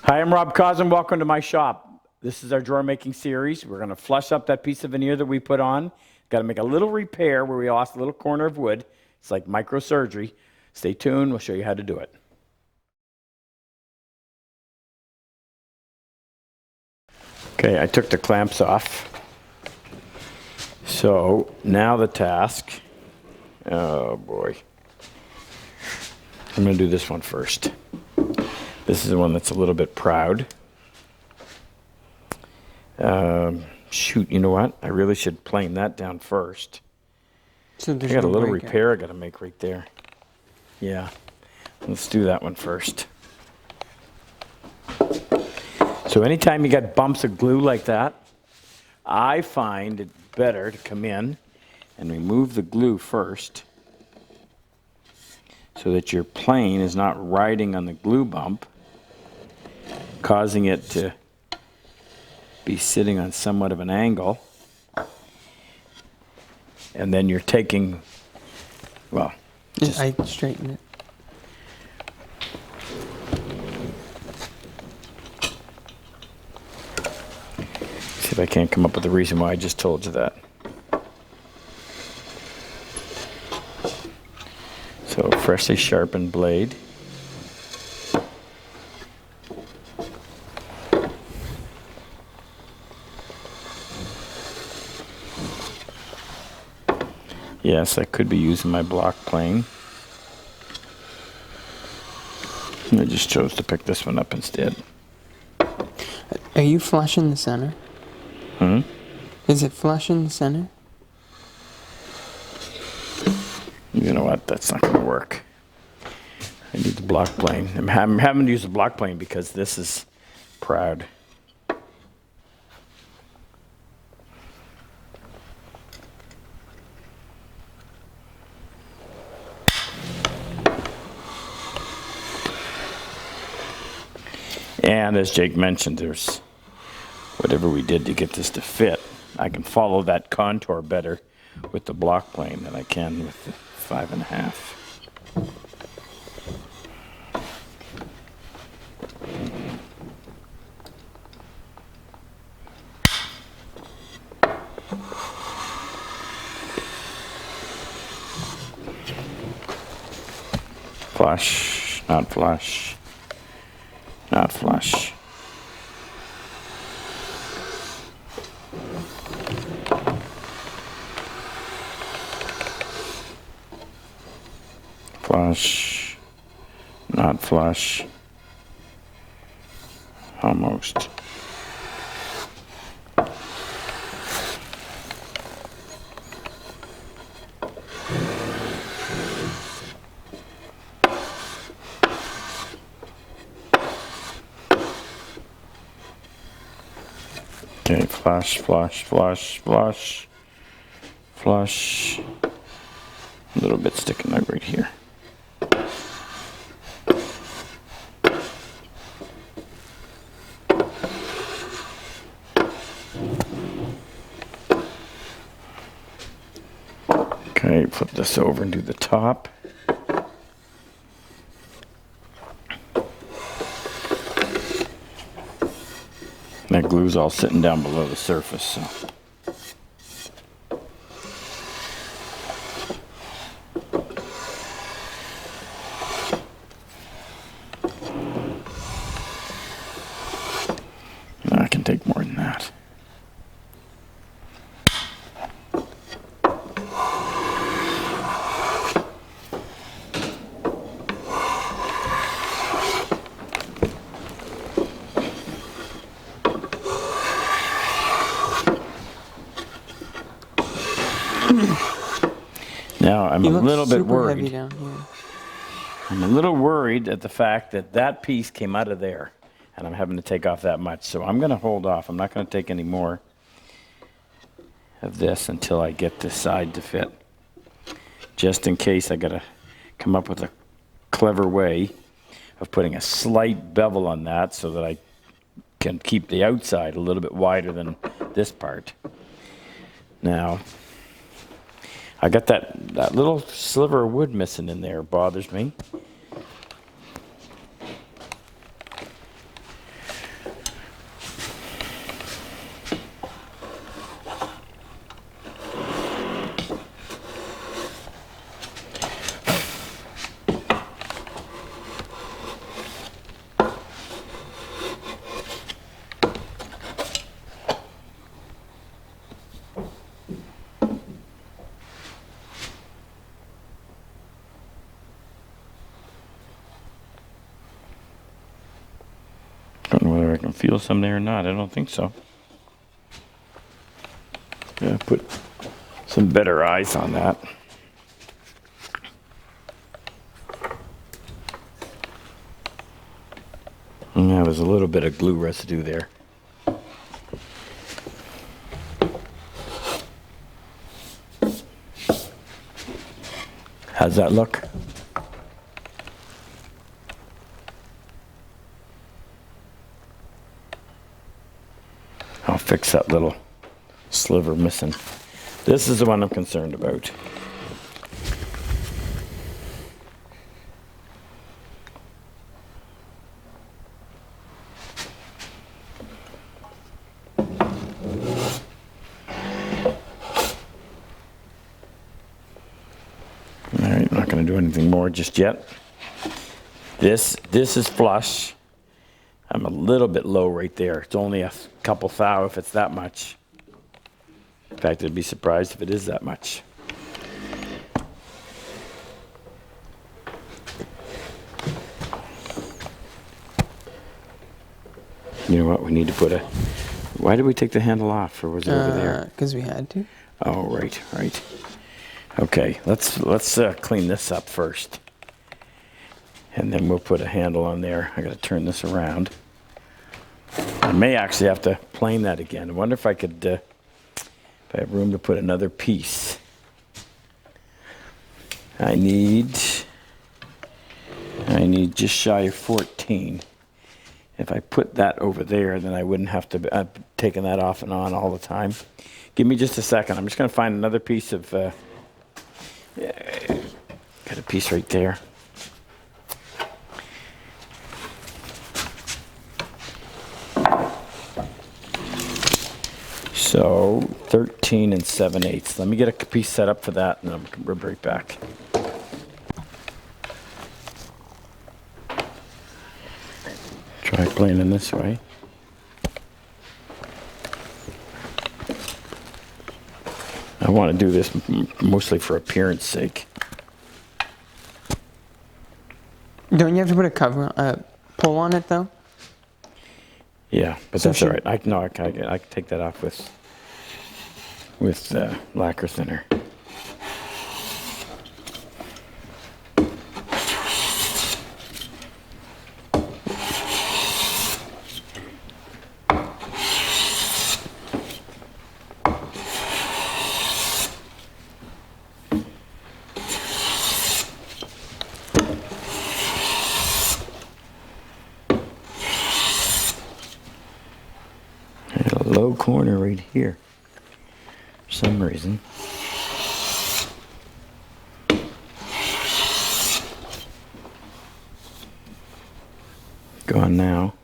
Hi, I'm Rob Cosman. Welcome to my shop. This is our drawer making series. We're going to flush up that piece of veneer that we put on. Got to make a little repair where we lost a little corner of wood. It's like microsurgery. Stay tuned. We'll show you how to do it. Okay, I took the clamps off. So now the task. Oh boy. I'm going to do this one first. This is the one that's a little bit proud. Shoot, you know what? I really should plane that down first. So I got a little repair I got to make right there. Yeah, let's do that one first. So anytime you got bumps of glue like that, I find it better to come in and remove the glue first so that your plane is not riding on the glue bump, causing it to be sitting on somewhat of an angle. And then you're taking, well, just I straighten it. see if I can't come up with a reason why I just told you that. So, freshly sharpened blade. Yes, I could be using my block plane. I just chose to pick this one up instead. Are you flush in the center? Hmm? Is it flush in the center? You know what? That's not going to work. I need the block plane. I'm having to use the block plane because this is proud. And as Jake mentioned, there's whatever we did to get this to fit. I can follow that contour better with the block plane than I can with the 5.5. Flush, not flush, not flush. Flush, not flush, almost. Okay, flush, flush, flush, flush, flush. A little bit sticking out right here. Okay, flip this over and do the top. That glue's all sitting down below the surface, so. I can take more than that. Now, I'm a little bit worried. Down here. I'm a little worried at the fact that that piece came out of there, and I'm having to take off that much. So I'm going to hold off. I'm not going to take any more of this until I get this side to fit. Just in case I got to come up with a clever way of putting a slight bevel on that so that I can keep the outside a little bit wider than this part. Now, I got that little sliver of wood missing in there, bothers me. I can feel some there or not. I don't think so. Yeah, put some better eyes on that. And there was a little bit of glue residue there. How's that look? I'll fix that little sliver missing. This is the one I'm concerned about. All right, I'm not going to do anything more just yet. This is flush. I'm a little bit low right there. It's only a couple thou if it's that much. In fact, I'd be surprised if it is that much. You know what? We need to put a... Why did we take the handle off, or was it over there? Because we had to. Oh, right. Okay, let's clean this up first. And then we'll put a handle on there. I got to turn this around. I may actually have to plane that again. I wonder if I could, if I have room to put another piece. I need just shy of 14. If I put that over there, then I wouldn't have to be taking that off and on all the time. Give me just a second. I'm just going to find another piece of, got a piece right there. So 13 7/8. Let me get a piece set up for that, and then we'll be right back. Try planing this way. I want to do this mostly for appearance sake. Don't you have to put a pull on it though? Yeah, but So that's all right. I can take that off with lacquer thinner. Low corner right here for some reason. Go on now.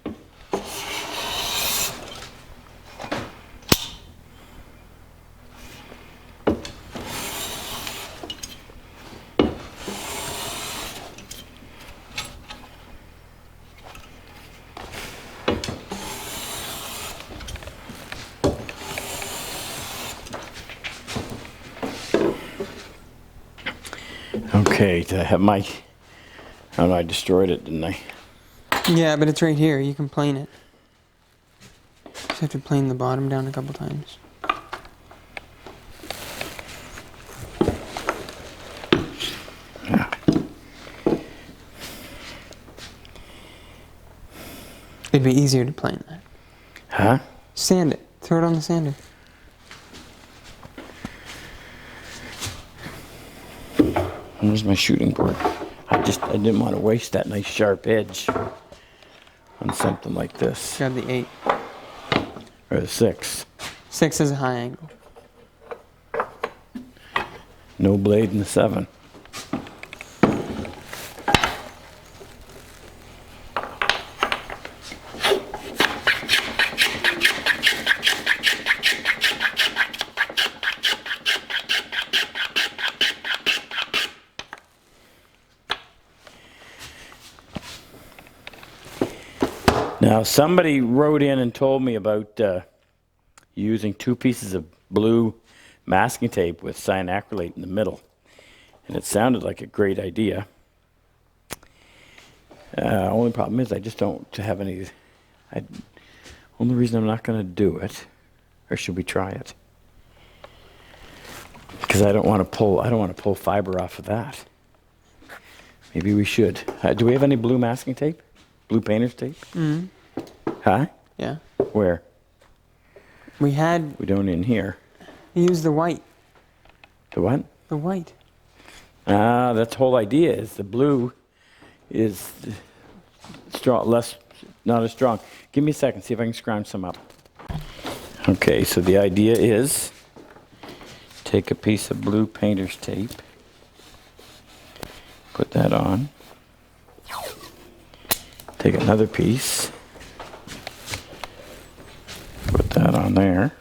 Okay, to have my... Oh, no, I destroyed it, didn't I? Yeah, but it's right here. You can plane it. Just have to plane the bottom down a couple times. Yeah. It'd be easier to plane that. Huh? Sand it. Throw it on the sander. Where's my shooting board? I didn't want to waste that nice sharp edge on something like this. Grab the 8. Or the 6. 6 is a high angle. No blade in the 7. Now, somebody wrote in and told me about using 2 pieces of blue masking tape with cyanacrylate in the middle. And it sounded like a great idea. Only problem is I just don't have any... Only reason I'm not going to do it, or should we try it? Because I don't want to pull fiber off of that. Maybe we should. Do we have any blue masking tape? Blue painter's tape? Mm. Huh? Yeah. Where? We don't in here. use the white. The what? The white. That's the whole idea. Is the blue is strong, not as strong. Give me a second. See if I can scrounge some up. Okay. So the idea is take a piece of blue painter's tape. Put that on. Take another piece. Put that on there.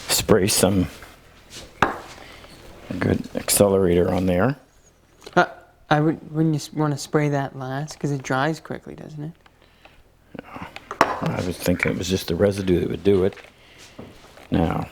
Spray some good accelerator on there. Wouldn't you want to spray that last? Because it dries quickly, doesn't it? I was thinking it was just the residue that would do it. Now,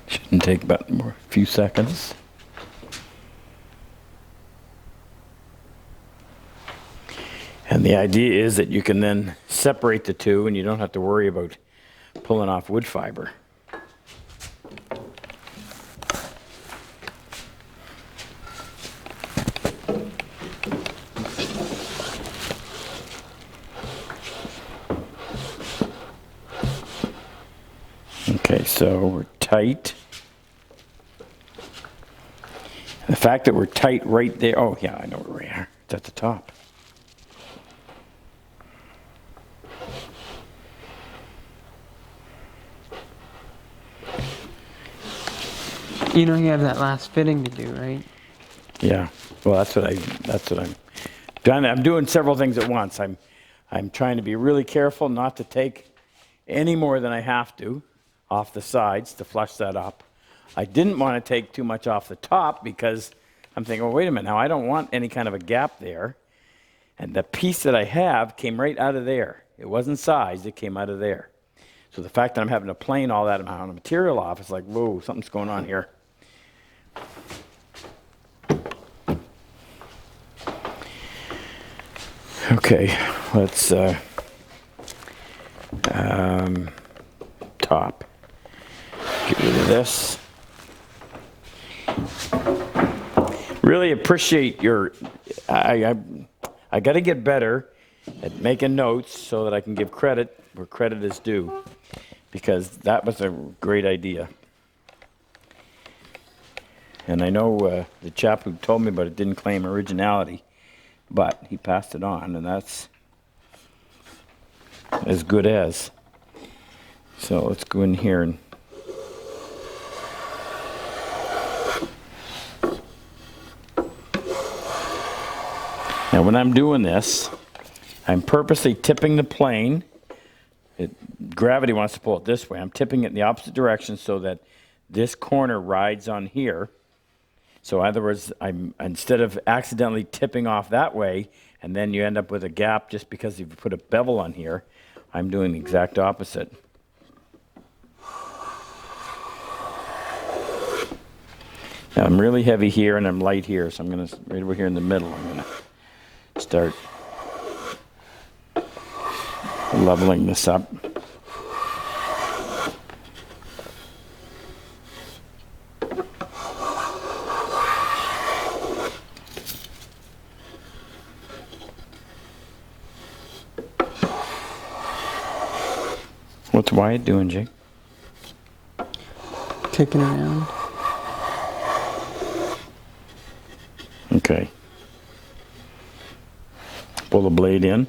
shouldn't take about a few seconds. And the idea is that you can then separate the two and you don't have to worry about pulling off wood fiber. Okay, so we're tight. The fact that we're tight right there, oh yeah, I know where we are. It's at the top. You know you have that last fitting to do, right? Yeah. Well, that's what I'm trying. I'm doing several things at once. I'm trying to be really careful not to take any more than I have to off the sides to flush that up. I didn't want to take too much off the top because I'm thinking, well, wait a minute, now I don't want any kind of a gap there. And the piece that I have came right out of there. It wasn't sized, it came out of there. So the fact that I'm having to plane all that amount of material off, it's like, whoa, something's going on here. Okay, let's top. Get rid of this. Really appreciate your. I got to get better at making notes so that I can give credit where credit is due, because that was a great idea. And I know the chap who told me about it didn't claim originality, but he passed it on, and that's as good as. So let's go in here and now when I'm doing this, I'm purposely tipping the plane. Gravity wants to pull it this way. I'm tipping it in the opposite direction so that this corner rides on here. So in other words, I'm instead of accidentally tipping off that way, and then you end up with a gap just because you've put a bevel on here, I'm doing the exact opposite. Now I'm really heavy here and I'm light here, so I'm going to, right over here in the middle, I'm going to start leveling this up. What's Wyatt doing, Jake? Kicking around. Okay. Pull the blade in.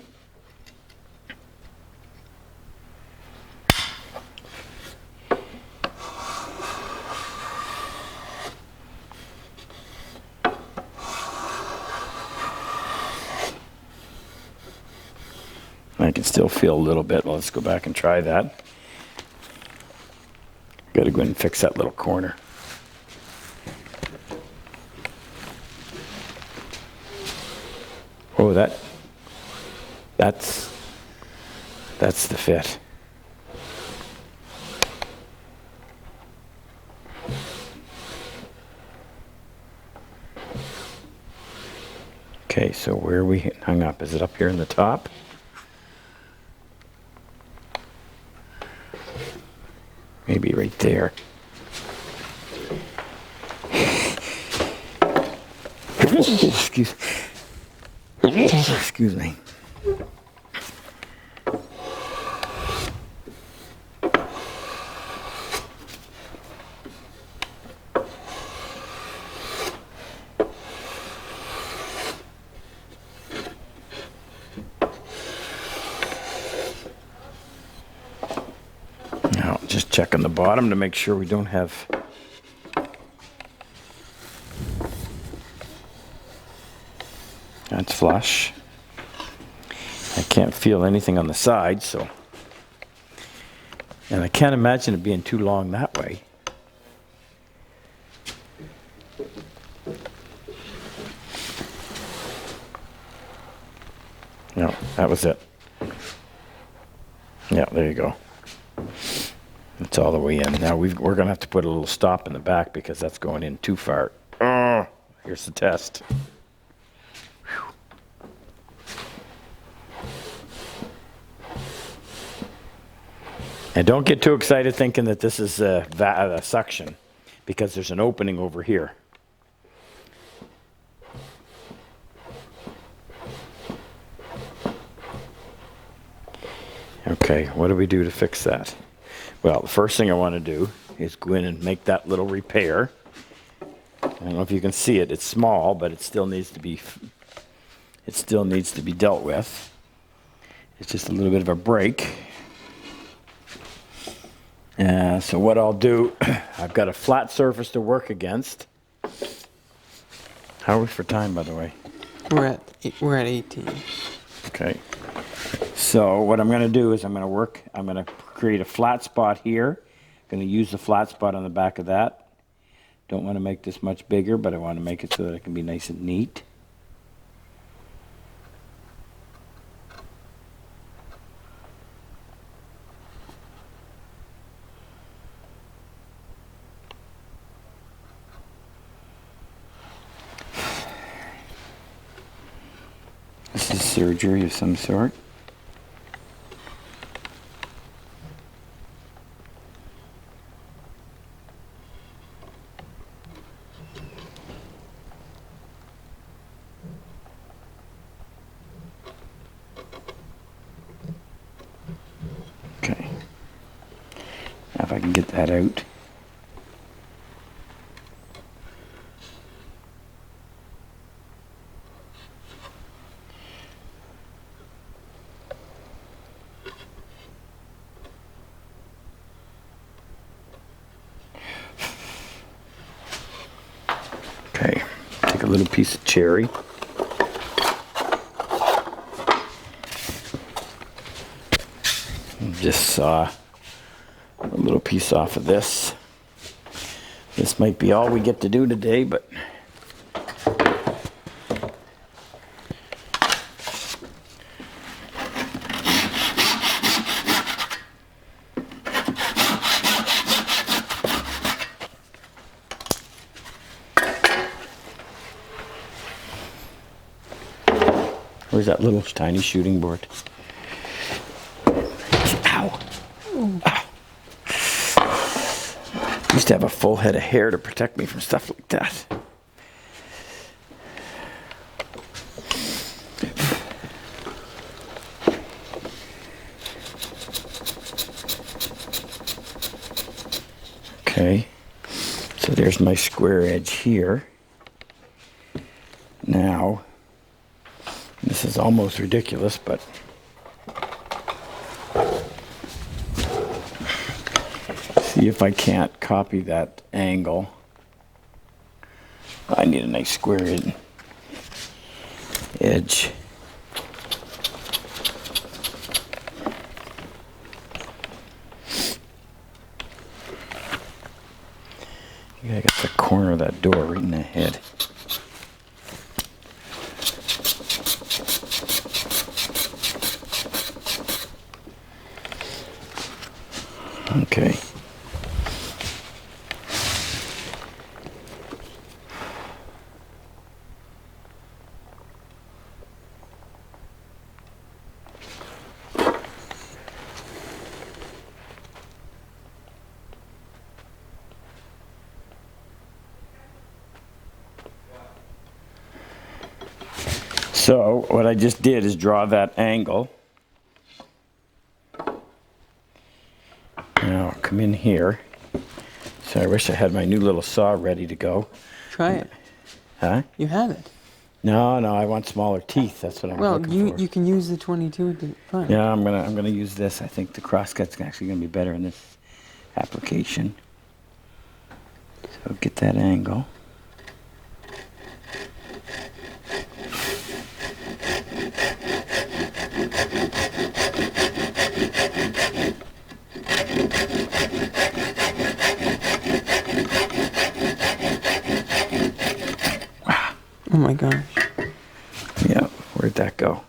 I can still feel a little bit. Well, let's go back and try that. Got to go in and fix that little corner. Oh, that's the fit. Okay, so where are we hung up? Is it up here in the top? Maybe right there. Excuse me. Now, just checking the bottom to make sure we don't have that's flush. I can't feel anything on the side, so. And I can't imagine it being too long that way. No, that was it. Yeah, there you go. It's all the way in. Now we're going to have to put a little stop in the back because that's going in too far. Oh, here's the test. And don't get too excited thinking that this is a suction, because there's an opening over here. Okay, what do we do to fix that? Well, the first thing I want to do is go in and make that little repair. I don't know if you can see it. It's small, but it still needs to be dealt with. It's just a little bit of a break. So what I'll do, I've got a flat surface to work against. How are we for time, by the way? We're at 18. Okay. So what I'm going to do is I'm going to create a flat spot here. I'm going to use the flat spot on the back of that. Don't want to make this much bigger, but I want to make it so that it can be nice and neat. This is surgery of some sort. Okay. Now if I can get that out. Okay, take a little piece of cherry. And just saw a little piece off of this. This might be all we get to do today, but where's that little tiny shooting board? Ow! Ow! I used to have a full head of hair to protect me from stuff like that. Okay, so there's my square edge here. Now, this is almost ridiculous, but see if I can't copy that angle. I need a nice square edge. corner of that door right in the head. Okay. So what I just did is draw that angle. Now come in here. So I wish I had my new little saw ready to go. Try it. Huh? You have it. No, I want smaller teeth. That's what I'm Well, looking for. you can use the 22 at the front. Yeah, I'm gonna use this. I think the crosscut's actually gonna be better in this application. So get that angle. Oh my gosh. Yeah, where'd that go?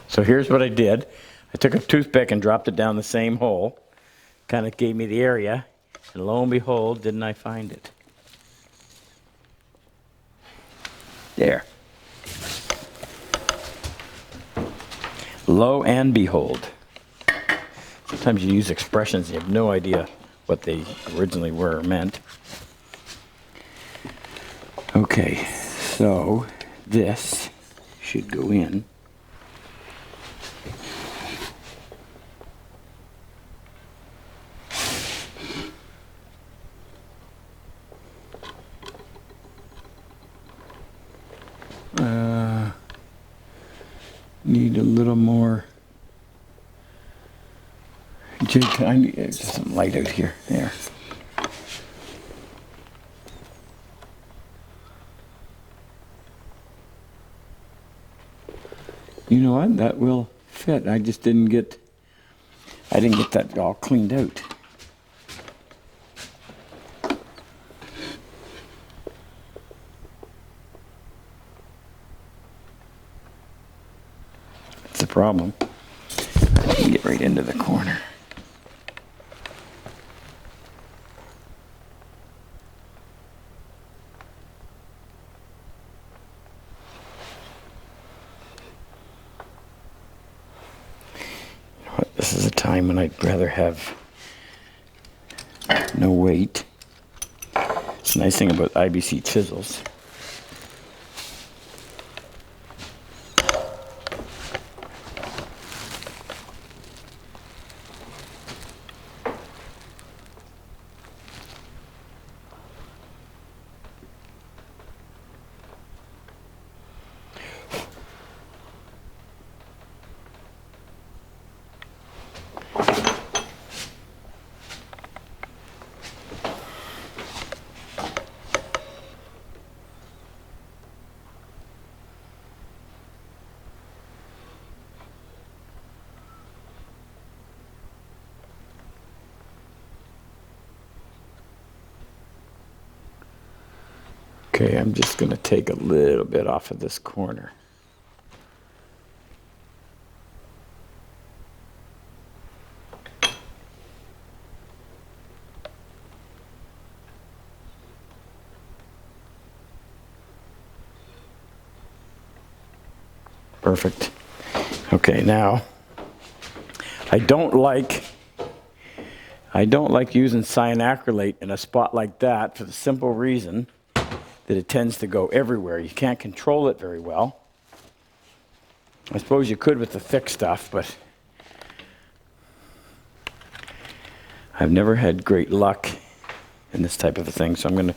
So here's what I did. I took a toothpick and dropped it down the same hole. Kind of gave me the area. And lo and behold, didn't I find it? There. Lo and behold. Sometimes you use expressions you have no idea what they originally were or meant. Okay, so this should go in. Need a little more. Jake, I need just some light out here. There. You know what? That will fit. I just didn't get. I didn't get that all cleaned out. That's the problem. I can get right into the corner. This is a time when I'd rather have no weight. It's the nice thing about IBC chisels. Okay, I'm just going to take a little bit off of this corner. Perfect. Okay, now I don't like using cyanacrylate in a spot like that for the simple reason that it tends to go everywhere. You can't control it very well. I suppose you could with the thick stuff, but I've never had great luck in this type of a thing, so I'm gonna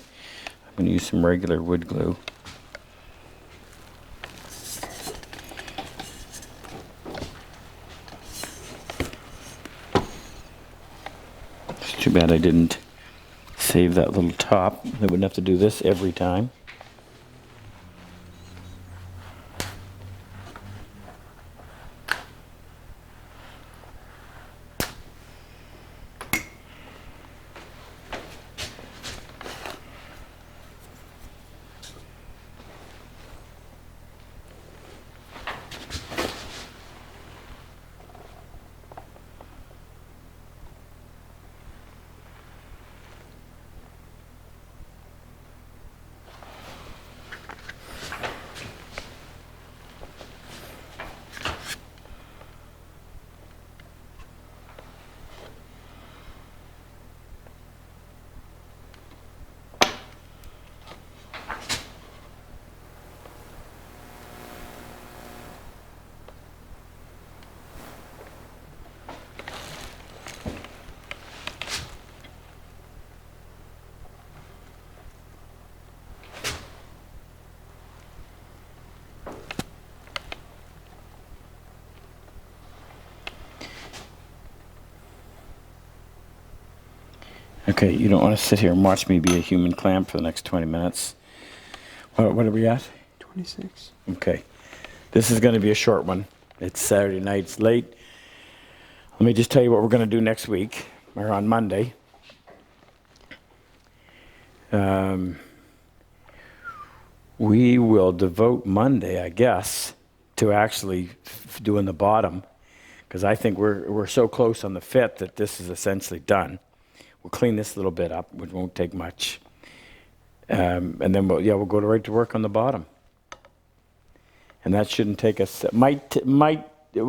use some regular wood glue. It's too bad I didn't save that little top. I wouldn't have to do this every time. Okay, you don't want to sit here and watch me be a human clamp for the next 20 minutes. What are we at? 26. Okay. This is going to be a short one. It's Saturday night. It's late. Let me just tell you what we're going to do next week, or on Monday. We will devote Monday, I guess, to actually doing the bottom, because I think we're so close on the fit that this is essentially done. We'll clean this little bit up, which won't take much, and then we'll go right to work on the bottom. And that shouldn't take us. We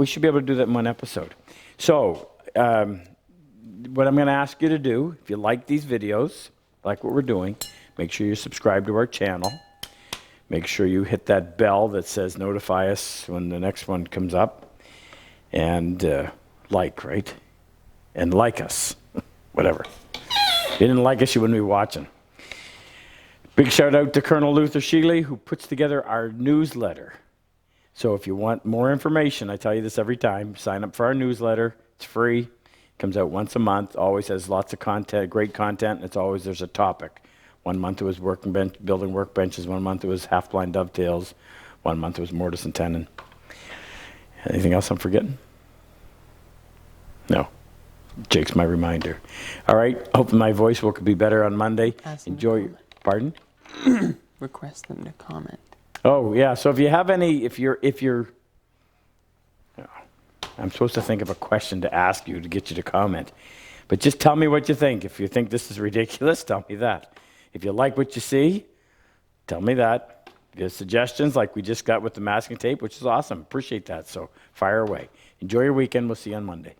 should be able to do that in one episode. So, what I'm going to ask you to do, if you like these videos, like what we're doing, make sure you subscribe to our channel. Make sure you hit that bell that says notify us when the next one comes up. And right? And like us. Whatever. If you didn't like us, you wouldn't be watching. Big shout out to Colonel Luther Shealy, who puts together our newsletter. So if you want more information, I tell you this every time, sign up for our newsletter. It's free. Comes out once a month. Always has lots of content, great content. It's always there's a topic. 1 month it was building workbenches. 1 month it was half-blind dovetails. 1 month it was mortise and tenon. Anything else I'm forgetting? No. Jake's my reminder. All right. Hope my voice will be better on Monday. Enjoy. Pardon? Request them to comment. Oh yeah. So if you have any, if you're, I'm supposed to think of a question to ask you to get you to comment, but just tell me what you think. If you think this is ridiculous, tell me that. If you like what you see, tell me that. Give suggestions like we just got with the masking tape, which is awesome. Appreciate that. So fire away. Enjoy your weekend. We'll see you on Monday.